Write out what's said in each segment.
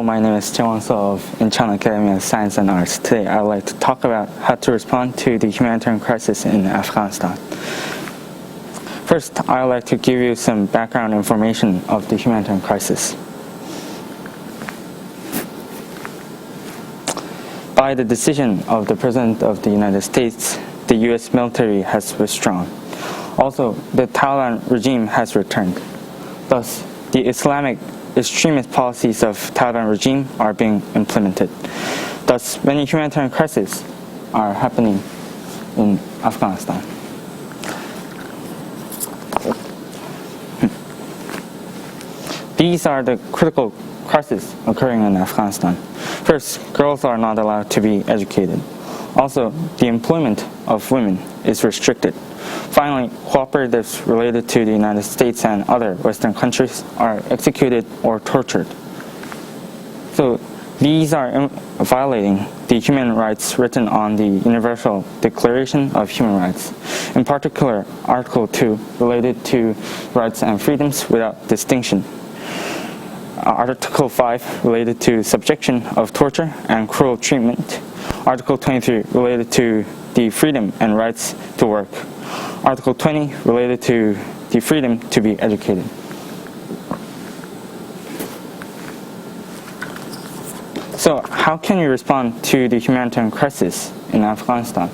My name is Jaewon Seo of Incheon Academy of Science and Arts. Today I would like to talk about how to respond to the humanitarian crisis in Afghanistan. First, I would like to give you some background information of the humanitarian crisis. By the decision of the President of the United States, the U.S. military has withdrawn. Also, the Taliban regime has returned. Thus, the Islamic extremist policies of Taliban regime are being implemented. Thus, many humanitarian crises are happening in Afghanistan. These are the critical crises occurring in Afghanistan. First, girls are not allowed to be educated. Also, the employment of women is restricted. Finally, cooperatives related to the United States and other Western countries are executed or tortured. So these are violating the human rights written on the Universal Declaration of Human Rights. In particular, Article 2 related to rights and freedoms without distinction. Article 5 related to subjection of torture and cruel treatment. Article 23 related to the freedom and rights to work. Article 20 related to the freedom to be educated. So how can you respond to the humanitarian crisis in Afghanistan?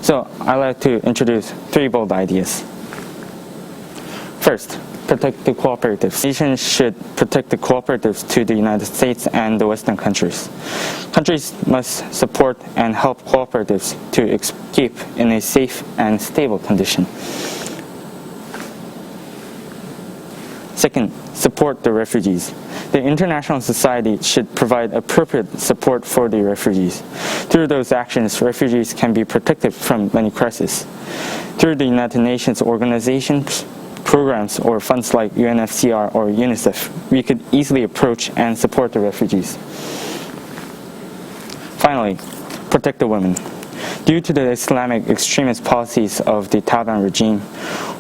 So I'd like to introduce three bold ideas. First, protect the cooperatives. Nations should protect the cooperatives to the United States and the Western countries. Countries must support and help cooperatives to escape in a safe and stable condition. Second, support the refugees. The international society should provide appropriate support for the refugees. Through those actions, refugees can be protected from many crises. Through the United Nations organizations, programs or funds like UNHCR or UNICEF, we could easily approach and support the refugees. Finally, protect the women. Due to the Islamic extremist policies of the Taliban regime,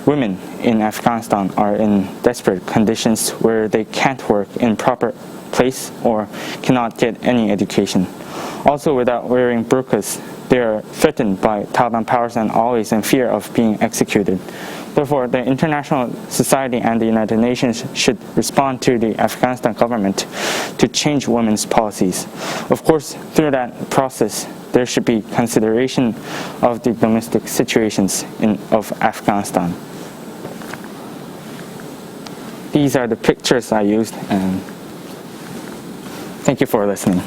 women in Afghanistan are in desperate conditions where they can't work in proper place or cannot get any education. Also, without wearing burqas, they are threatened by Taliban powers and always in fear of being executed. Therefore, the international society and the United Nations should respond to the Afghanistan government to change women's policies. Of course, through that process, there should be consideration of the domestic situations of Afghanistan. These are the pictures I used, and thank you for listening.